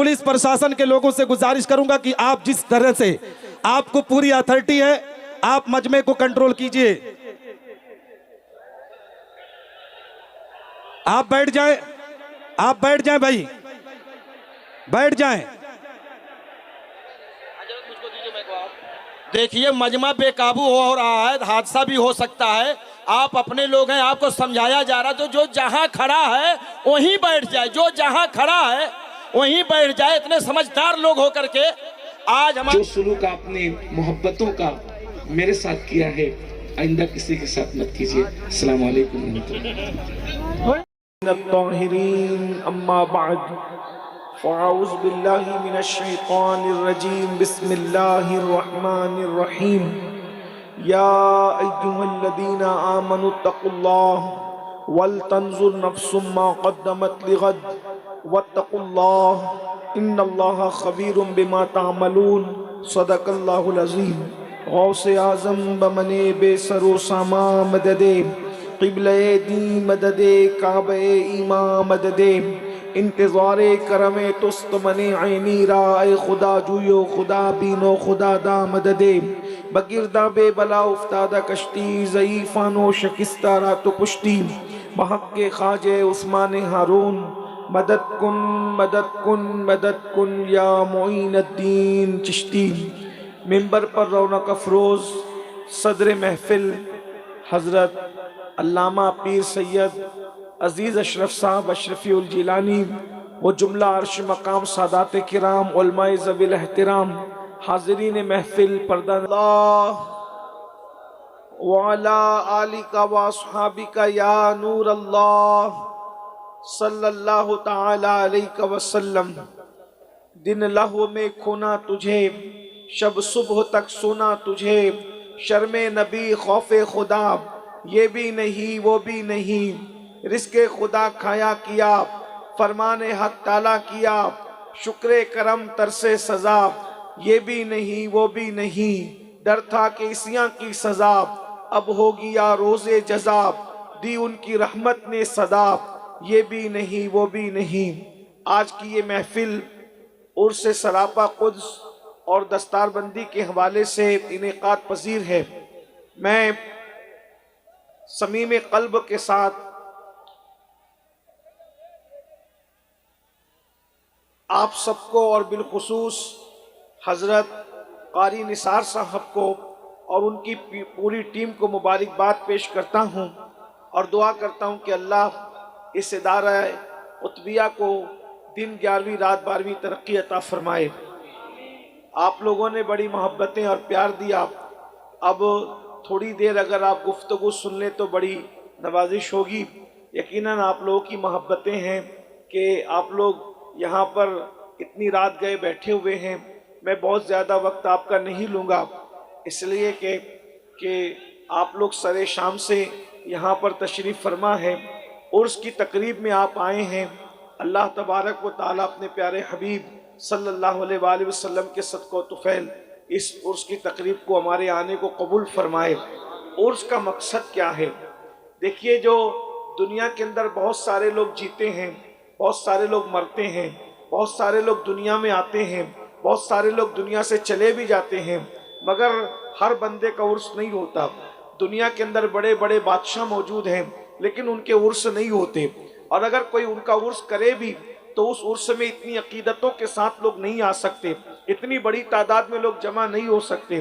Police प्रशासन के लोगों से गुजारिश करूंगा कि आप जिस तरह से आपको पूरी अथॉरिटी है, आप मजमे को कंट्रोल कीजिए। आप बैठ जाएं, आप बैठ जाएं भाई, बैठ जाएं। देखिए मजमा बेकाबू हो रहा है, हादसा भी हो सकता है। आप अपने लोग हैं, आपको समझाया जा रहा, तो जो जहां खड़ा है वहीं बैठ जाए, जो जहां खड़ा है वहीं बैठ जाए। इतने समझदार लोग होकर के आज हमारे जो सुलूक आपने मोहब्बतों का मेरे साथ किया है, आइंदा किसी के साथ मत कीजिए। अस्सलाम वालेकुम الطاهرين أما بعد فأعوذ بالله من الشيطان الرجيم بسم الله الرحمن الرحيم يا أيها الذين آمنوا اتقوا الله ولتنظر نفس ما قدمت لغد واتقوا الله إن الله خبير بما تعملون صدق الله العظيم غوث اعظم بمنے بے سر و ساما مددے قبلہ دی مددے کعبہ ایمان مددے انتظار کرم تست من عینی رائے خدا جویو خدا بینو خدا دا مددے بگردہ بے بلا افتادہ کشتی ضعیفانو شکستہ رات و پشتی بحق کے خواجہ عثمان ہارون مدد کن مدد کن مدد کن یا معین الدین چشتی۔ ممبر پر رونق افروز صدر محفل حضرت علامہ پیر سید عزیز اشرف صاحب اشرفی الجیلانی و جملہ عرش مقام سادات کرام علماء ذوی الاحترام، حاضرین محفل پردہ اللہ وعلا آلک و اصحابک یا نور اللہ صلی اللہ تعالی علیہ وسلم۔ دن لہو میں کھونا تجھے، شب صبح تک سونا تجھے، شرم نبی خوف خدا یہ بھی نہیں وہ بھی نہیں، رزق خدا کھایا کیا، فرمان حق تعالیٰ کیا، شکر کرم ترس سزا یہ بھی نہیں وہ بھی نہیں، ڈر تھا کہ عصیاں کی سزا اب ہوگی یا روز جزا، دی ان کی رحمت نے صدا یہ بھی نہیں وہ بھی نہیں۔ آج کی یہ محفل عرس سراپا قدس اور دستار بندی کے حوالے سے انعقاد پذیر ہے۔ میں صمیم قلب کے ساتھ آپ سب کو اور بالخصوص حضرت قاری نثار صاحب کو اور ان کی پوری ٹیم کو مبارکباد پیش کرتا ہوں اور دعا کرتا ہوں کہ اللہ اس ادارہ قطبیہ کو دن 11ویں رات 12ویں ترقی عطا فرمائے۔ آپ لوگوں نے بڑی محبتیں اور پیار دیا، اب تھوڑی دیر اگر آپ گفتگو سن لیں تو بڑی نوازش ہوگی۔ یقیناً آپ لوگوں کی محبتیں ہیں کہ آپ لوگ یہاں پر اتنی رات گئے بیٹھے ہوئے ہیں۔ میں بہت زیادہ وقت آپ کا نہیں لوں گا، اس لیے کہ آپ لوگ سر شام سے یہاں پر تشریف فرما ہے، عرس کی تقریب میں آپ آئے ہیں۔ اللہ تبارک و تعالیٰ اپنے پیارے حبیب صلی اللہ علیہ وآلہ وسلم کے صدقہ و طفیل اس عرس کی تقریب کو ہمارے آنے کو قبول فرمائے۔ عرس کا مقصد کیا ہے؟ دیکھیے، جو دنیا کے اندر بہت سارے لوگ جیتے ہیں، بہت سارے لوگ مرتے ہیں، بہت سارے لوگ دنیا میں آتے ہیں، بہت سارے لوگ دنیا سے چلے بھی جاتے ہیں، مگر ہر بندے کا عرس نہیں ہوتا۔ دنیا کے اندر بڑے بڑے بادشاہ موجود ہیں لیکن ان کے عرس نہیں ہوتے، اور اگر کوئی ان کا عرس کرے بھی تو اس عرس میں اتنی عقیدتوں کے ساتھ لوگ نہیں آ سکتے، اتنی بڑی تعداد میں لوگ جمع نہیں ہو سکتے۔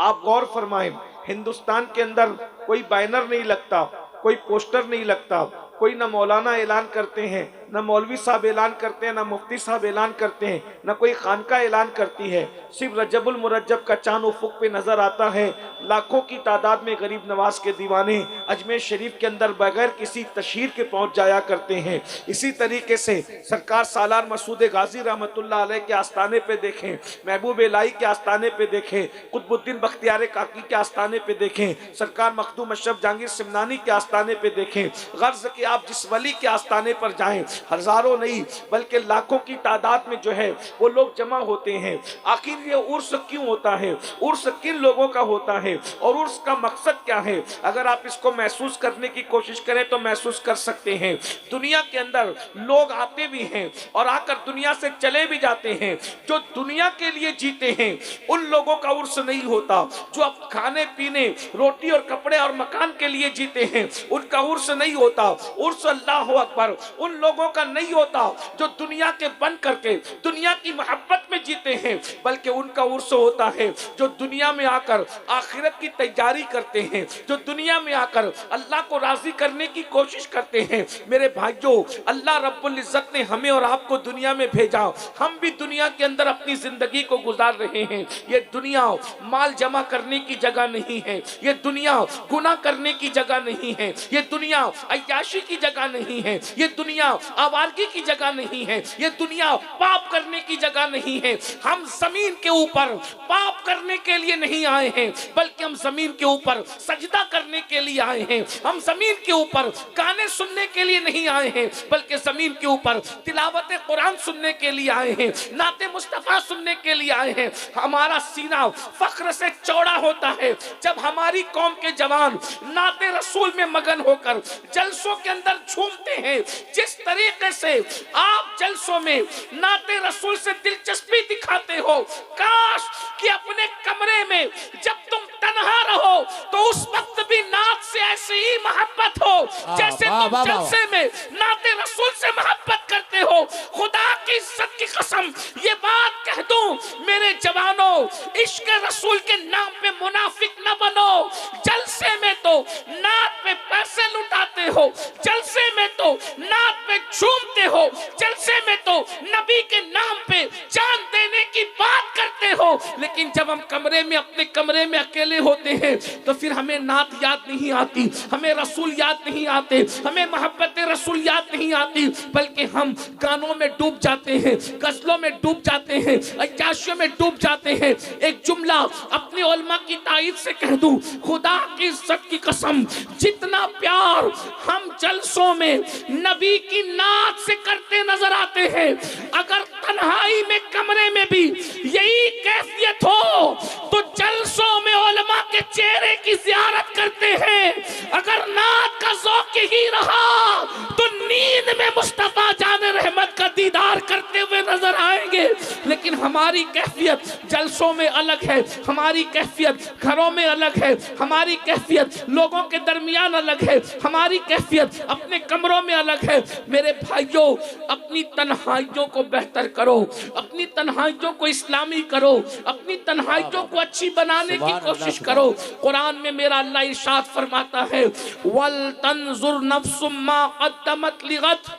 آپ غور فرمائیں، ہندوستان کے اندر کوئی بینر نہیں لگتا، کوئی پوسٹر نہیں لگتا، کوئی نہ مولانا اعلان کرتے ہیں، نہ مولوی صاحب اعلان کرتے ہیں، نہ مفتی صاحب اعلان کرتے ہیں، نہ کوئی خانقاہ اعلان کرتی ہے۔ صرف رجب المرجب کا چاند افق پہ نظر آتا ہے، لاکھوں کی تعداد میں غریب نواز کے دیوانے اجمیر شریف کے اندر بغیر کسی تشہیر کے پہنچ جایا کرتے ہیں۔ اسی طریقے سے سرکار سالار مسعود غازی رحمۃ اللہ علیہ کے آستانے پہ دیکھیں، محبوب الہی کے آستانے پہ دیکھیں، قطب الدین بختیار کاکی کے آستانے پہ دیکھیں، سرکار مخدوم اشرف جہانگیر سمنانی کے آستانے پہ دیکھیں، غرض کہ آپ جس ولی کے آستانے پر جائیں हजारों नहीं बल्कि लाखों की तादाद में जो है वो लोग जमा होते हैं। आखिर ये उर्स क्यों होता है, उर्स किन लोगों का होता है और उर्स का मकसद क्या है? अगर आप इसको महसूस करने की कोशिश करें तो महसूस कर सकते हैं। दुनिया के अंदर लोग आते भी हैं और आकर दुनिया से चले भी जाते हैं। जो दुनिया के लिए जीते हैं उन लोगों का उर्स नहीं होता। जो अब खाने पीने, रोटी और कपड़े और मकान के लिए जीते हैं उनका उर्स नहीं होता। उर्स अल्लाह अकबर उन लोगों का नहीं होता जो दुनिया के बन करके दुनिया की मोहब्बत में जीते हैं, बल्कि उनका उर्स होता है जो दुनिया में आकर आखिरत की तैयारी करते हैं, जो दुनिया में आकर अल्लाह को राजी करने की कोशिश करते हैं। मेरे भाइयों, अल्लाह रब्बुल इज्जत ने हमें और आपको दुनिया में भेजा, हम भी दुनिया के अंदर अपनी जिंदगी को गुजार रहे हैं। ये दुनिया माल जमा करने की जगह नहीं है, ये दुनिया गुनाह करने की जगह नहीं है, ये दुनिया अय्याशी की जगह नहीं है, ये दुनिया आवारगी की जगह नहीं है, ये दुनिया पाप करने की जगह नहीं है। हम जमीन के ऊपर पाप करने के लिए नहीं आए हैं, बल्कि हम जमीन के ऊपर सजदा करने के लिए आए हैं। हम जमीन के ऊपर गाने सुनने के लिए नहीं आए हैं, बल्कि जमीन के ऊपर तिलावत कुरान सुनने के लिए आए हैं, नाते मुस्तफा सुनने के लिए आए हैं। हमारा सीना फख्र से चौड़ा होता है जब हमारी कौम के जवान नाते रसूल में मगन होकर जलसों के अंदर झूमते हैं। जिस तरीके से आप जलसों में नाते रसूल से दिलचस्पी दिखाते हो, काश कि अपने कमरे में जब तुम तन्हा रहो तो उस वक्त भी नात से ऐसी ही मोहब्बत हो जैसे तुम जलसे में नाते रसूल से मोहब्बत करते हो। खुदा की इज्जत की कसम ये बात कह दूं, मेरे जवानों, इश्क रसूल के नाम पे मुनाफिक न बनो। जलसे में तो नात पे पैसे लुटाते हो, जलसे में तो नात पे झूमते हो, जलसे में तो नबी के नाम पे जान देने की बात करते हो, लेकिन जब हम कमरे में अपने कमरे में अकेले होते हैं तो फिर हमें नात याद नहीं आती, हमें रसूल याद नहीं आते, हमें मोहब्बत रसूल याद नहीं आती, बल्कि हम गानों में डूब जाते हैं, गजलों में डूब जाते हैं, अय्याशियों में डूब जाते हैं। एक जुमला अपने उलमा की ताईद से कह दूं, खुदा की इज्जत की कसम, जितना प्यार हम जलसों में नबी की नात से करते नजर आते हैं, अगर तन्हाई में कमरे में भी यही कैफियत हो तो जलसों में उलमा के चेहरे की ज़ियारत करते हैं। अगर नात का ज़ौक़ ही रहा तो नींद में मुस्तफा जाने रहमत का दीदार करते हुए नजर आएंगे। लेकिन हमारी कैफियत जलसों में अलग है, हमारी कैफियत घरों में अलग है, हमारी कैफियत लोगों के दरमियान अलग है, हमारी कैफियत अपने कमरों में अलग है। मेरे भाइयों, अपनी तन्हाइयों को बेहतर करो, अपनी तन्हाइयों को इस्लामी करो, अपनी तन्हाइयों को अच्छी बनाने की कोशिश करो। कुरान में मेरा अल्लाह इरशाद फरमाता है, वल तंजुर नफ्सुम मा क़द्दमत लिगद।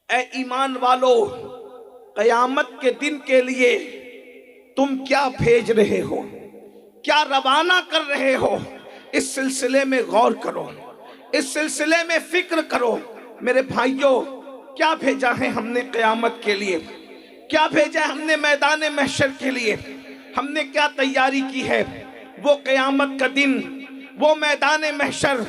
ऐ ईमान वालो, क़यामत के दिन के लिए तुम क्या भेज रहे हो, क्या रवाना कर रहे हो, इस सिलसिले में गौर करो, इस सिलसिले में फिक्र करो। मेरे भाइयों, क्या भेजा है हमने क़यामत के लिए, क्या भेजा है हमने मैदान महशर के लिए, हमने क्या तैयारी की है। वो क़यामत का दिन, वो मैदान महशर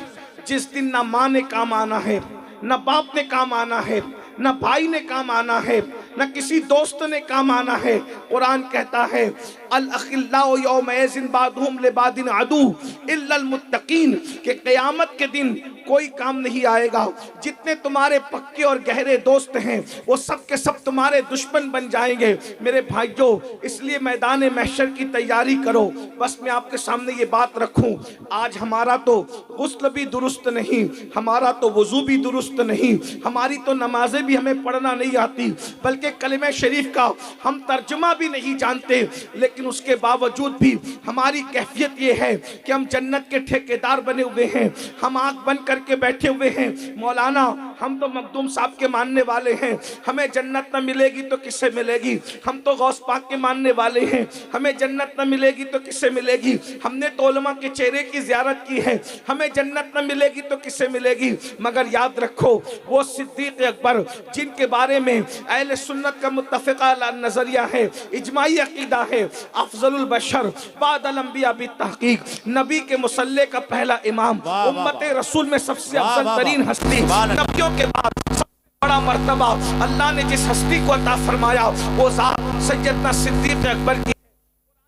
जिस दिन ना माँ ने काम आना है, ना बाप ने काम आना है, ना भाई ने काम आना है, ना किसी दोस्त ने काम आना है। कुरान कहता है, अल अखिल्लाउ यौमइज़िन बादुहुम लिबादिन अदू इल्लल मुत्तकीन, कि क़यामत के दिन कोई काम नहीं आएगा। जितने तुम्हारे पक्के और गहरे दोस्त हैं वो सब के सब तुम्हारे दुश्मन बन जाएंगे। मेरे भाइयों, इसलिए मैदान महशर की तैयारी करो। बस मैं आपके सामने ये बात रखूं, आज हमारा तो गुस्ल भी दुरुस्त नहीं, हमारा तो वज़ू भी दुरुस्त नहीं, हमारी तो नमाजें भी हमें पढ़ना नहीं आती, बल्कि कलिमा शरीफ का हम तर्जुमा भी नहीं जानते। लेकिन उसके बावजूद भी हमारी कैफियत ये है कि हम जन्नत के ठेकेदार बने हुए हैं, हम आँख बंद करके बैठे हुए हैं। मौलाना, हम तो मखदूम साहब के मानने वाले हैं, हमें जन्नत न मिलेगी तो किससे मिलेगी। हम तो गौस पाक के मानने वाले हैं, हमें जन्नत न मिलेगी तो किससे मिलेगी। हमने तो उलमा के चेहरे की ज़ियारत की है, हमें जन्नत न मिलेगी तो किससे मिलेगी। मगर याद रखो, वो सिद्दीक़ अकबर जिनके बारे में अहले सुन्नत का मुत्तफ़िक़ा नज़रिया है, इजमाई अक़ीदा है, अफ़ज़लुल बशर बादल अंबिया बित्तहक़ीक़, नबी के मुसल्ले का पहला इमाम, उम्मत रसूल में सबसे अफजल तरीन हस्ती, नबियों के बाद बड़ा मर्तबा अल्लाह ने जिस हस्ती को अता फरमाया वो ज़ात सैयदना सिद्दीक़ अकबर की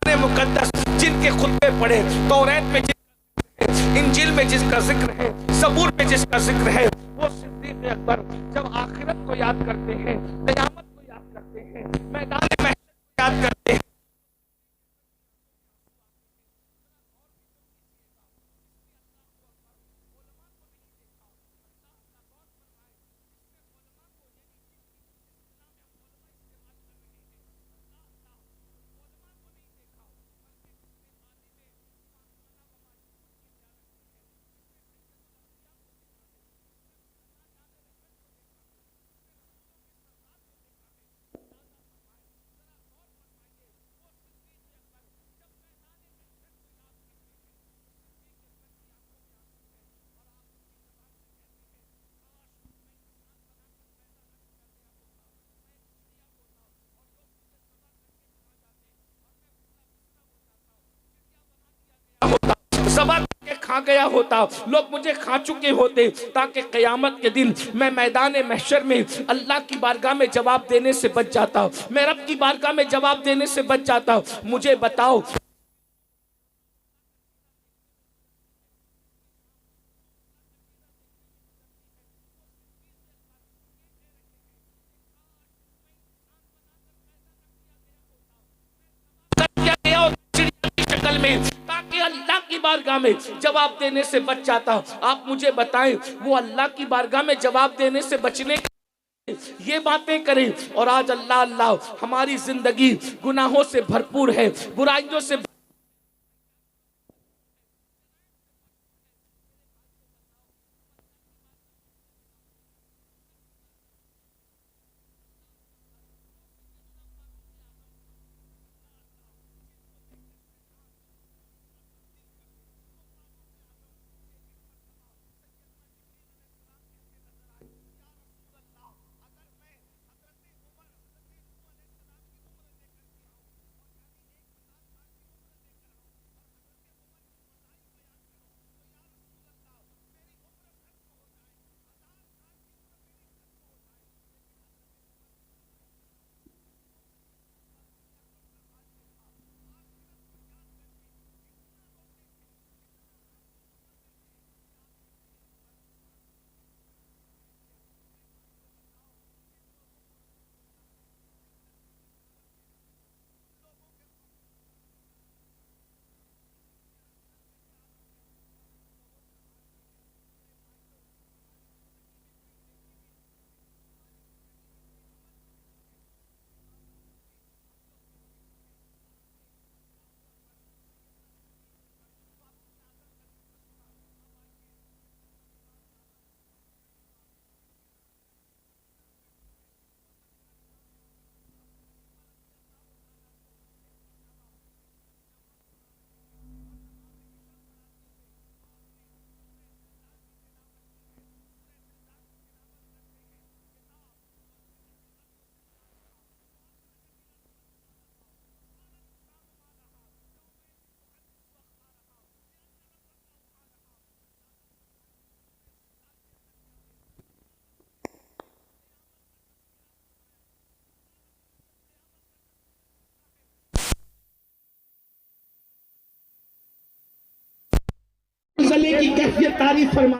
है। मुकद्दस जिनके खुतबे पढ़े, तौरात में जिसका, इंजील में जिसका जिक्र है, ज़बूर में जिसका जिक्र है, वो सिद्दीक़ अकबर जब आखिरत को याद करते हैं, क़यामत को याद करते हैं, मैदान महशर को याद करते हैं, ज़बा करके खा गया होता, लोग मुझे खा चुके होते, ताकि क़यामत के दिन मैं मैदान महशर में अल्लाह की बारगाह में जवाब देने से बच जाता, मैं रब की बारगाह में जवाब देने से बच जाता। मुझे बताओ में, ताकि अल्लाह की बारगाह में जवाब देने से बच जाता। आप मुझे बताएं, वो अल्लाह की बारगाह में जवाब देने से बचने ये बातें करें, और आज अल्लाह अल्लाह हमारी जिंदगी गुनाहों से भरपूर है, बुराइयों से की कैफियत तारीफ फरमा।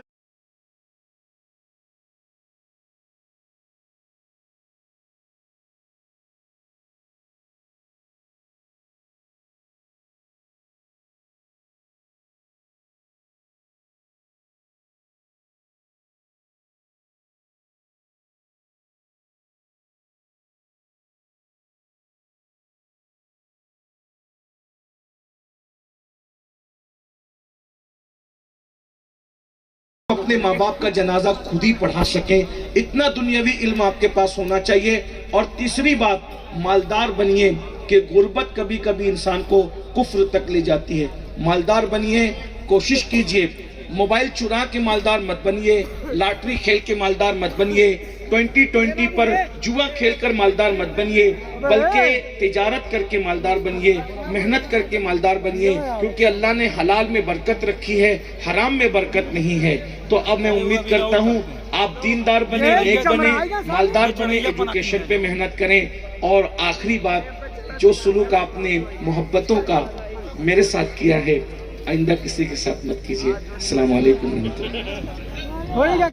अपने माँ बाप का जनाजा खुद ही पढ़ा सके, इतना दुनियावी इल्म आपके पास होना चाहिए। और तीसरी बात, मालदार बनिए कि गुर्बत कभी कभी इंसान को कुफ्र तक ले जाती है। मालदार बनिए, कोशिश कीजिए, मोबाइल चुरा के मालदार मत बनिए, लॉटरी खेल के मालदार मत बनिए, 2020 पर जुआ खेलकर मालदार मत बनिए, बल्कि तिजारत करके मालदार बनिए, मेहनत करके मालदार बनिए, क्योंकि अल्लाह ने हलाल में बरकत रखी है, हराम में बरकत नहीं है। तो अब मैं उम्मीद करता हूँ آپ دیندار بنے، نیک بنے، مالدار بنے، ایجوکیشن پہ محنت کریں. اور آخری بات، جو سلوک آپ نے محبتوں کا میرے ساتھ کیا ہے، آئندہ کسی کے ساتھ مت کیجیے. السلام علیکم ورحمۃ اللہ.